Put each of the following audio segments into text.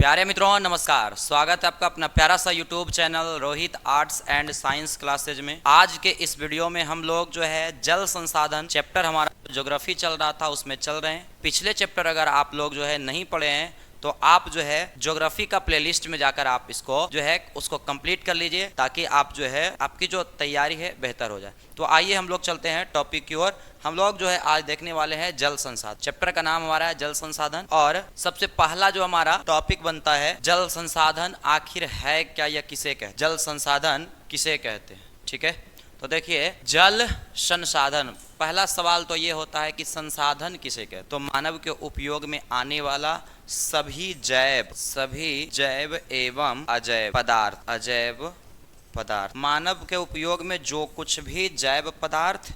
प्यारे मित्रों नमस्कार। स्वागत है आपका अपना प्यारा सा YouTube channel Rohit arts and science classes में। आज के इस वीडियो में हम लोग जो है जल संसाधन चैप्टर हमारा ज्योग्राफी चल रहा था उसमें चल रहे हैं। पिछले चैप्टर अगर आप लोग जो है नहीं पढ़े हैं तो आप जो है ज्योग्राफी का प्लेलिस्ट में जाकर आप इसको जो है उसको कंप्लीट कर लीजिए ताकि आप जो है आपकी जो तैयारी है बेहतर हो जाए। तो आइए हम लोग चलते हैं टॉपिक की ओर। हम लोग जो है आज देखने वाले हैं जल संसाधन। चैप्टर का नाम हमारा है जल संसाधन और सबसे पहला जो हमारा टॉपिक बनता है जल संसाधन आखिर है क्या या किसे कहते हैं। जल संसाधन किसे कहते हैं, ठीक है। तो देखिए जल संसाधन, पहला सवाल तो ये होता है कि संसाधन किसे कहते हैं। तो मानव के उपयोग में आने वाला सभी जैव एवं अजैव पदार्थ, मानव के उपयोग में जो कुछ भी जैव पदार्थ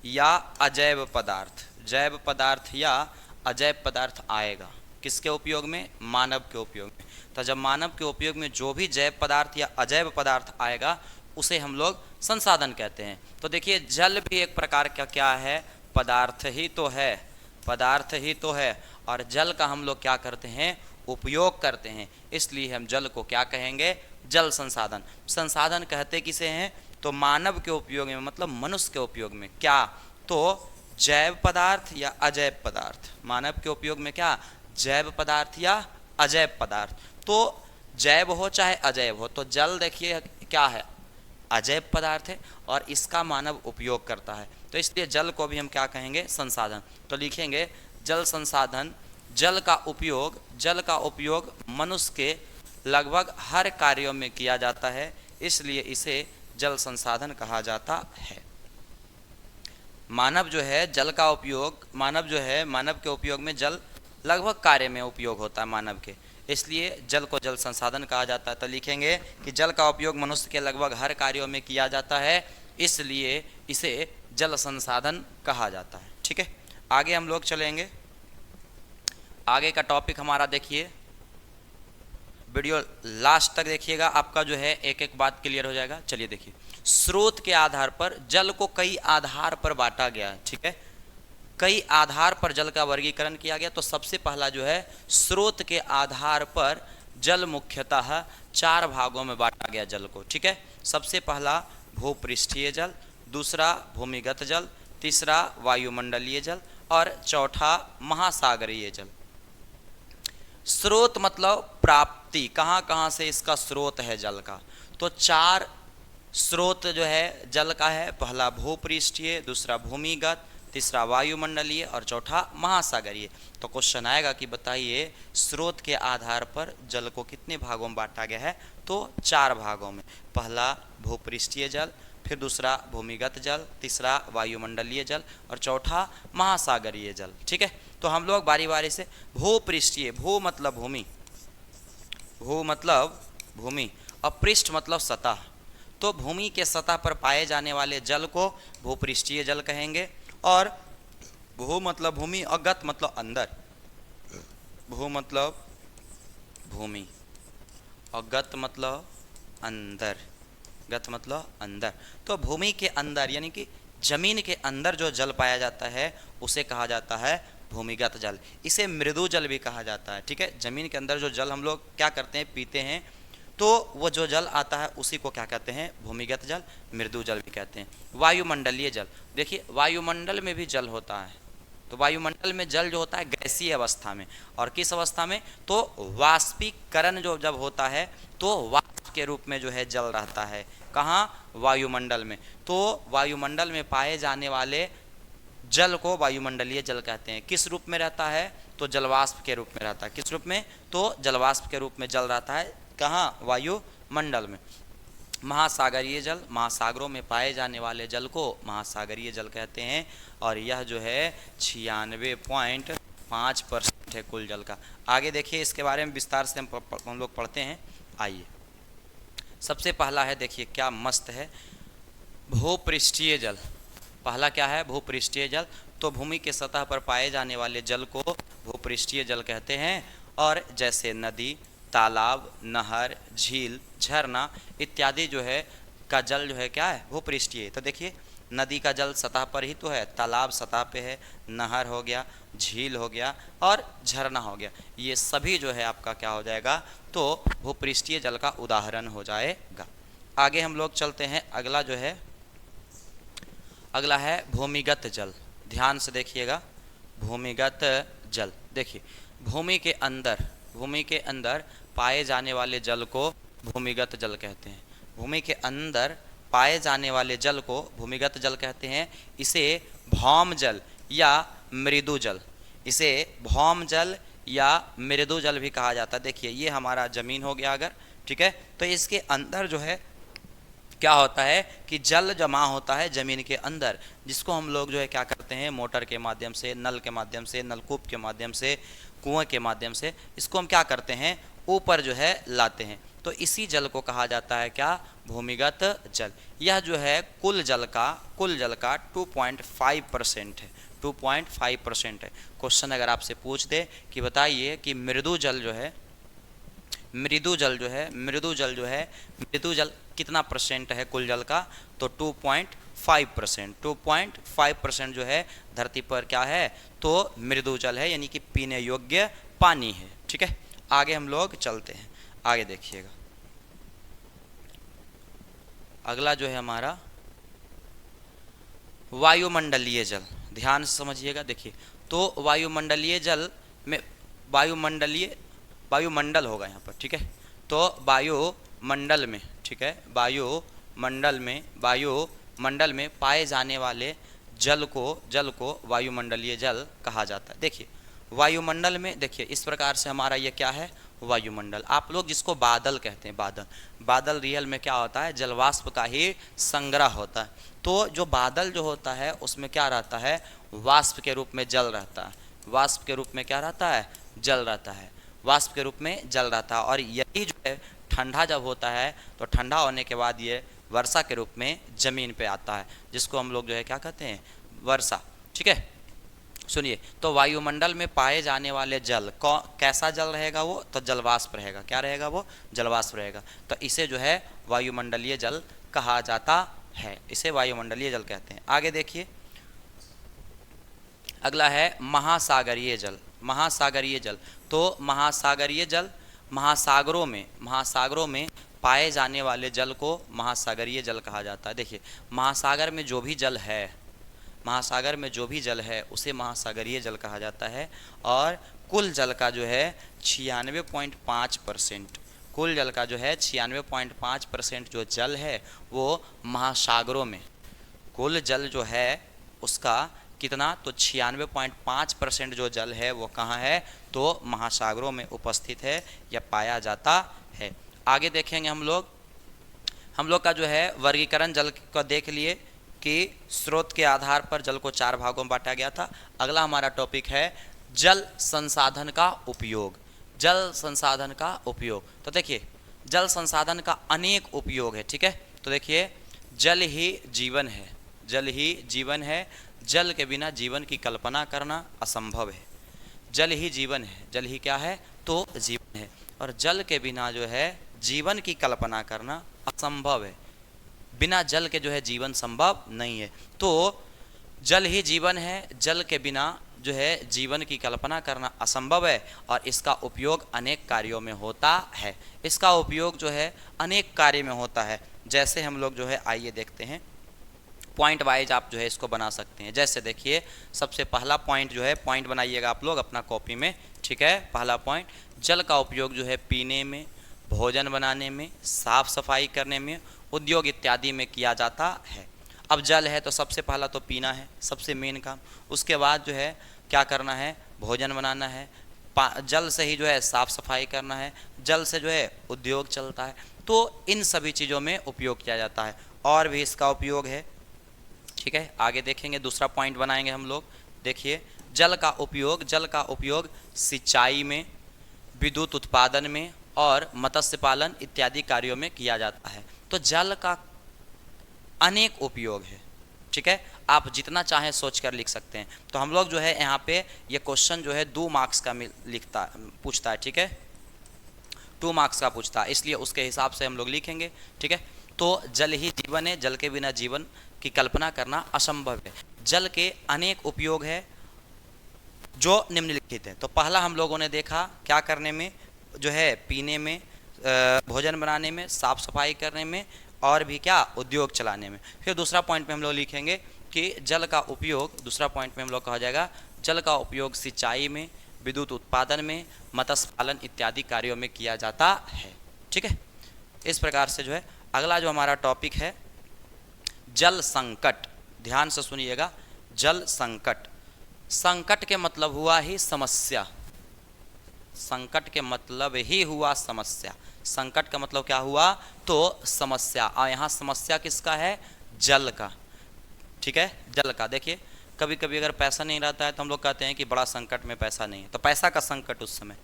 या अजैव पदार्थ या अजैव पदार्थ आएगा, किसके उपयोग में? मानव के उपयोग में। तो जब मानव के उपयोग में जो भी जैव पदार्थ या अजैव पदार्थ आएगा उसे हम लोग संसाधन कहते हैं। तो देखिए जल भी एक प्रकार का क्या है? पदार्थ ही तो है और जल का हम लोग क्या करते हैं? उपयोग करते हैं। इसलिए हम जल को क्या कहेंगे? जल संसाधन। संसाधन कहते किसे हैं? तो मानव के उपयोग में, मतलब मनुष्य के उपयोग में। क्या? तो जैव पदार्थ या अजैव पदार्थ। मानव के उपयोग में क्या? जैव पदार्थ या अजैव पदार्थ। तो जैव हो चाहे अजैव हो, तो जल देखिए क्या है? अजैव पदार्थ है और इसका मानव उपयोग करता है। तो इसलिए जल को भी हम क्या कहेंगे? संसाधन। तो लिखेंगे जल संसाधन। जल का उपयोग मनुष्य के लगभग हर कार्यों में किया जाता है, इसलिए इसे जल संसाधन कहा जाता है। मानव जो है मानव के उपयोग में जल लगभग कार्य में उपयोग होता है मानव के, इसलिए जल को जल संसाधन कहा जाता है। तो लिखेंगे कि जल का उपयोग मनुष्य के लगभग हर कार्यों में किया जाता है, इसलिए इसे जल संसाधन कहा जाता है, ठीक है। आगे हम लोग चलेंगे। आगे का टॉपिक हमारा देखिए, वीडियो लास्ट तक देखिएगा, आपका जो है एक एक बात क्लियर हो जाएगा। चलिए देखिए, स्रोत के आधार पर जल को कई आधार पर बांटा गया है, ठीक है। कई आधार पर जल का वर्गीकरण किया गया। तो सबसे पहला जो है स्रोत के आधार पर जल मुख्यतः 4 भागों में बांटा गया जल को, ठीक है। सबसे पहला भूपृष्ठीय जल, दूसरा भूमिगत जल, तीसरा वायुमंडलीय जल और चौथा महासागरीय जल। स्रोत मतलब प्राप्ति, कहाँ कहाँ से इसका स्रोत है जल का। तो 4 स्रोत जो है जल का है। पहला भूपृष्ठीय, दूसरा भूमिगत, तीसरा वायुमंडलीय और चौथा महासागरीय। तो क्वेश्चन आएगा कि बताइए स्रोत के आधार पर जल को कितने भागों में बांटा गया है? तो 4 भागों में। पहला भूपृष्ठीय जल, फिर दूसरा भूमिगत जल, तीसरा वायुमंडलीय जल और चौथा महासागरीय जल, ठीक है। तो हम लोग बारी बारी से भूपृष्ठीय, भू मतलब भूमि और पृष्ठ मतलब सतह। तो भूमि के सतह पर पाए जाने वाले जल को भूपृष्ठीय जल कहेंगे और भू मतलब भूमि और गत मतलब अंदर। भू मतलब भूमि और गत मतलब अंदर। तो भूमि के अंदर यानी कि जमीन के अंदर जो जल पाया जाता है उसे कहा जाता है भूमिगत जल। इसे मृदु जल भी कहा जाता है, ठीक है। जमीन के अंदर जो जल हम लोग क्या करते हैं? पीते हैं, तो वो जो जल आता है उसी को क्या कहते हैं? भूमिगत जल, मृदु जल भी कहते हैं। वायुमंडलीय जल, देखिए वायुमंडल में भी जल होता है। तो वायुमंडल में जल जो होता है गैसीय अवस्था में, और किस अवस्था में? तो वाष्पीकरण जो जब होता है तो वाष्प के रूप में जो है जल रहता है। कहाँ? वायुमंडल में। तो वायुमंडल में पाए जाने वाले जल को वायुमंडलीय जल कहते हैं। किस रूप में रहता है? तो जलवाष्प के रूप में रहता है। किस रूप में? तो जलवाष्प के रूप में जल रहता है। कहाँ? वायुमंडल में। महासागरीय जल, महासागरों में पाए जाने वाले जल को महासागरीय जल कहते हैं और यह जो है 96.5% है कुल जल का। आगे देखिए इसके बारे में विस्तार से हम लोग पढ़ते हैं। आइए, सबसे पहला है, देखिए क्या मस्त है, भूपृष्ठीय जल। पहला क्या है? भूपृष्ठीय जल। तो भूमि के सतह पर पाए जाने वाले जल को भूपृष्ठीय जल कहते हैं। और जैसे नदी, तालाब, नहर, झील, झरना इत्यादि जो है का जल जो है क्या है? भूपृष्ठीय। तो देखिए नदी का जल सतह पर ही तो है, तालाब सतह पे है, नहर हो गया, झील हो गया और झरना हो गया, ये सभी जो है आपका क्या हो जाएगा, तो भूपृष्ठीय जल का उदाहरण हो जाएगा। आगे हम लोग चलते हैं, अगला जो है, अगला है भूमिगत जल। ध्यान से देखिएगा, भूमिगत जल। देखिए, भूमि के अंदर पाए जाने वाले जल को भूमिगत जल कहते हैं। भूमि के अंदर पाए जाने वाले जल को भूमिगत जल कहते हैं। इसे भौम जल या मृदु जल, इसे भौम जल या मृदु जल भी कहा जाता है। देखिए, ये हमारा जमीन हो गया अगर, ठीक है, तो इसके अंदर जो है क्या होता है कि जल जमा होता है जमीन के अंदर, जिसको हम लोग जो है क्या करते हैं, मोटर के माध्यम से, नल के माध्यम से, नलकूप के माध्यम से, कुएं के माध्यम से, इसको हम क्या करते हैं, ऊपर जो है लाते हैं। तो इसी जल को कहा जाता है क्या, भूमिगत जल। यह जो है कुल जल का 2.5% है, 2.5% है। क्वेश्चन अगर आपसे पूछ दे कि बताइए कि मृदु जल जो है मृदु जल कितना परसेंट है कुल जल का, तो 2.5% जो है धरती पर क्या है, तो मृदु जल है, यानी कि पीने योग्य पानी है। ठीक है, आगे हम लोग चलते हैं, आगे देखिएगा, अगला जो है हमारा वायुमंडलीय जल। ध्यान से समझिएगा। देखिए, तो वायुमंडलीय जल में वायुमंडल होगा यहाँ पर, ठीक है, तो वायुमंडल में, ठीक है, वायुमंडल में पाए जाने वाले जल को वायुमंडलीय जल कहा जाता है। देखिए, वायुमंडल में, देखिए इस प्रकार से हमारा ये क्या है, वायुमंडल। आप लोग जिसको बादल कहते हैं, बादल रियल में क्या होता है, जलवाष्प का ही संग्रह होता है। तो जो बादल जो होता है उसमें क्या रहता है, वाष्प के रूप में जल रहता है, वाष्प के रूप में क्या रहता है, जल रहता है, वाष्प के रूप में जल रहता है। और यही जो है ठंडा जब होता है तो ठंडा होने के बाद ये वर्षा के रूप में जमीन पे आता है, जिसको हम लोग जो है क्या कहते हैं, वर्षा। ठीक है, सुनिए, तो वायुमंडल में पाए जाने वाले जल कैसा जल रहेगा, वो तो जलवाष्प रहेगा। क्या रहेगा, वो जलवाष्प रहेगा। तो इसे जो है वायुमंडलीय जल कहा जाता है, इसे वायुमंडलीय जल कहते हैं। आगे देखिए, अगला है महासागरीय जल। महासागरीय जल, तो महासागरीय जल महासागरों में पाए जाने वाले जल को महासागरीय जल कहा जाता है। देखिए, महासागर में जो भी जल है उसे महासागरीय जल कहा जाता है। और कुल जल का जो है 96.5%, कुल जल का जो है 96.5% जो जल है वो महासागरों में, कुल जल जो है उसका कितना, तो 96.5% जो जल है वो कहाँ है, तो महासागरों में उपस्थित है या पाया जाता है। आगे देखेंगे हम लोग का जो है वर्गीकरण जल का देख लिए कि स्रोत के आधार पर जल को 4 भागों में बांटा गया था। अगला हमारा टॉपिक है जल संसाधन का उपयोग। जल संसाधन का उपयोग, तो देखिए जल संसाधन का अनेक उपयोग है। ठीक है, तो देखिए जल ही जीवन है, जल ही जीवन है, जल के बिना जीवन की कल्पना करना असंभव है। जल ही जीवन है, जल ही क्या है, तो जीवन है, और जल के बिना जो है जीवन की कल्पना करना असंभव है। बिना जल के जो है जीवन संभव नहीं है। तो जल ही जीवन है, जल के बिना जो है जीवन की कल्पना करना असंभव है, और इसका उपयोग अनेक कार्यों में होता है। इसका उपयोग जो है अनेक कार्य में होता है। जैसे हम लोग जो है आइए देखते हैं, पॉइंट वाइज आप जो है इसको बना सकते हैं। जैसे देखिए, सबसे पहला पॉइंट जो है, पॉइंट बनाइएगा आप लोग अपना कॉपी में। ठीक है, पहला पॉइंट, जल का उपयोग जो है पीने में, भोजन बनाने में, साफ सफाई करने में, उद्योग इत्यादि में किया जाता है। अब जल है तो सबसे पहला तो पीना है, सबसे मेन काम। उसके बाद जो है क्या करना है, भोजन बनाना है, जल से ही जो है साफ सफाई करना है, जल से जो है उद्योग चलता है। तो इन सभी चीज़ों में उपयोग किया जाता है, और भी इसका उपयोग है। ठीक है, आगे देखेंगे, दूसरा पॉइंट बनाएंगे हम लोग। देखिए, जल का उपयोग सिंचाई में, विद्युत उत्पादन में और मत्स्य पालन इत्यादि कार्यों में किया जाता है। तो जल का अनेक उपयोग है। ठीक है, आप जितना चाहें सोच कर लिख सकते हैं। तो हम लोग जो है यहाँ पे ये क्वेश्चन जो है 2 मार्क्स का पूछता है। ठीक है, 2 मार्क्स का पूछता है, इसलिए उसके हिसाब से हम लोग लिखेंगे। ठीक है, तो जल ही जीवन है, जल के बिना जीवन की कल्पना करना असंभव है। जल के अनेक उपयोग है जो निम्नलिखित है। तो पहला हम लोगों ने देखा क्या करने में, जो है पीने में, भोजन बनाने में, साफ सफाई करने में, और भी क्या, उद्योग चलाने में। फिर दूसरा पॉइंट में हम लोग लिखेंगे कि जल का उपयोग, दूसरा पॉइंट में हम लोग कहा जाएगा जल का उपयोग सिंचाई में, विद्युत उत्पादन में, मत्स्य पालन इत्यादि कार्यों में किया जाता है। ठीक है, इस प्रकार से जो है अगला जो हमारा टॉपिक है जल संकट। ध्यान से सुनिएगा, जल संकट। संकट के मतलब हुआ ही समस्या, संकट के मतलब ही हुआ समस्या। संकट का मतलब क्या हुआ, तो समस्या। और यहाँ समस्या किसका है, जल का। ठीक है, जल का। देखिए कभी कभी अगर पैसा नहीं रहता है तो हम लोग कहते हैं कि बड़ा संकट में पैसा नहीं है, तो पैसा का संकट उस समय।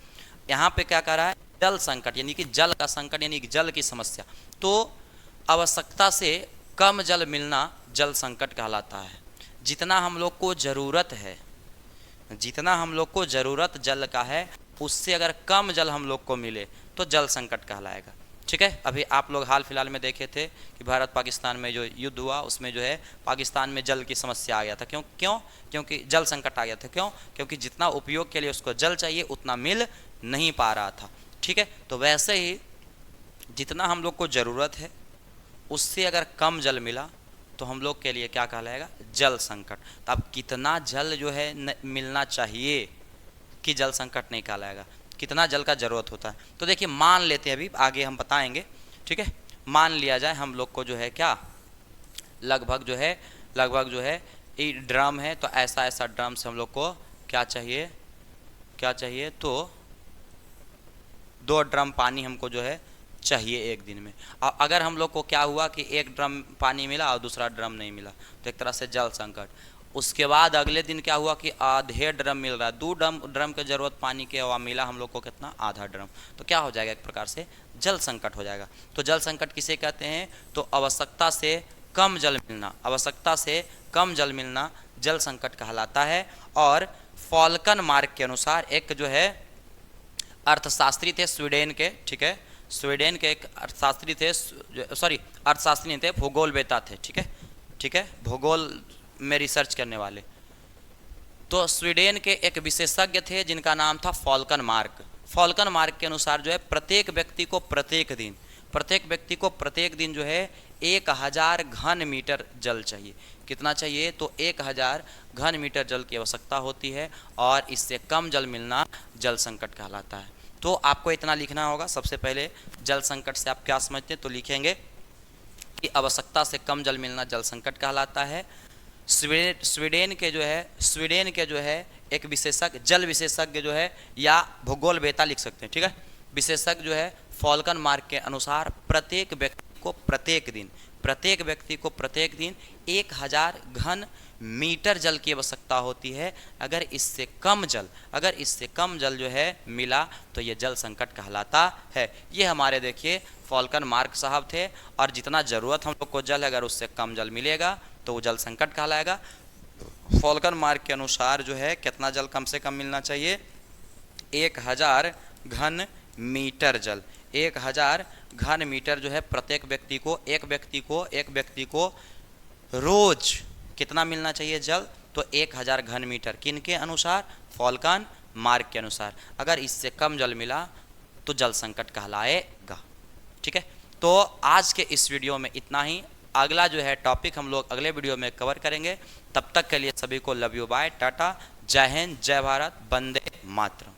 यहाँ पे क्या कह रहा है, जल संकट, यानी कि जल का संकट, यानी कि जल की समस्या। तो आवश्यकता से कम जल मिलना जल संकट कहलाता है। जितना हम लोग को ज़रूरत है, जितना हम लोग को ज़रूरत जल का है, उससे अगर कम जल हम लोग को मिले तो जल संकट कहलाएगा। ठीक है, अभी आप लोग हाल फिलहाल में देखे थे कि भारत पाकिस्तान में जो युद्ध हुआ उसमें जो है पाकिस्तान में जल की समस्या आ गया था। क्योंकि जल संकट आ गया था। क्योंकि जितना उपयोग के लिए उसको जल चाहिए उतना मिल नहीं पा रहा था। ठीक है, तो वैसे ही जितना हम लोग को ज़रूरत है उससे अगर कम जल मिला तो हम लोग के लिए क्या कहलाएगा, जल संकट। तो अब कितना जल जो है मिलना चाहिए कि जल संकट नहीं कहलाएगा, कितना जल का ज़रूरत होता है। तो देखिए मान लेते हैं, अभी आगे हम बताएंगे। ठीक है, मान लिया जाए हम लोग को जो है क्या, लगभग जो है ये ड्रम है, तो ऐसा ड्रम से हम लोग को क्या चाहिए, तो 2 ड्रम पानी हमको जो है चाहिए एक दिन में। और अगर हम लोग को क्या हुआ कि एक ड्रम पानी मिला और दूसरा ड्रम नहीं मिला, तो एक तरह से जल संकट। उसके बाद अगले दिन क्या हुआ कि आधे ड्रम मिल रहा है, 2 ड्रम की ज़रूरत पानी के, और मिला हम लोग को कितना, आधा ड्रम। तो क्या हो जाएगा, एक प्रकार से जल संकट हो जाएगा। तो जल संकट किसे कहते हैं, तो आवश्यकता से कम जल मिलना, आवश्यकता से कम जल मिलना जल संकट कहलाता है। और फॉल्कन मार्क के अनुसार एक जो है अर्थशास्त्री थे स्वीडन के, ठीक है, स्वीडन के एक अर्थशास्त्री थे, अर्थशास्त्री नहीं थे, भूगोलवेत्ता थे। ठीक है, भूगोल में रिसर्च करने वाले। तो स्वीडन के एक विशेषज्ञ थे जिनका नाम था फॉल्कन मार्क। फॉल्कन मार्क के अनुसार जो है प्रत्येक व्यक्ति को प्रत्येक दिन जो है 1000 घन मीटर जल चाहिए। कितना चाहिए, तो 1000 घन मीटर जल की आवश्यकता होती है, और इससे कम जल मिलना जल संकट कहलाता है। तो आपको इतना लिखना होगा। सबसे पहले जल संकट से आप क्या समझते हैं, तो लिखेंगे कि आवश्यकता से कम जल मिलना जल संकट कहलाता है। स्वीडन के जो है एक विशेषज्ञ, जल विशेषज्ञ जो है, या भूगोलवेत्ता लिख सकते हैं। ठीक है, विशेषज्ञ जो है फॉल्कन मार्क के अनुसार प्रत्येक व्यक्ति को प्रत्येक दिन 1000 घन मीटर जल की आवश्यकता होती है। अगर इससे कम जल जो है मिला तो ये जल संकट कहलाता है। ये हमारे देखिए फॉल्कन मार्क साहब थे, और जितना ज़रूरत हम लोग को जल है, अगर उससे कम जल मिलेगा तो वो जल संकट कहलाएगा। फॉल्कन मार्क के अनुसार जो है कितना जल कम से कम मिलना चाहिए, 1000 घन मीटर जल। 1000 घन मीटर जो है प्रत्येक एक व्यक्ति को रोज कितना मिलना चाहिए जल, तो 1000 घन मीटर। किन के अनुसार, फॉल्कन मार्क के अनुसार। अगर इससे कम जल मिला तो जल संकट कहलाएगा। ठीक है, तो आज के इस वीडियो में इतना ही। अगला जो है टॉपिक हम लोग अगले वीडियो में कवर करेंगे। तब तक के लिए सभी को लव यू, बाय, टाटा, जय हिंद, जय भारत, वंदे मातरम।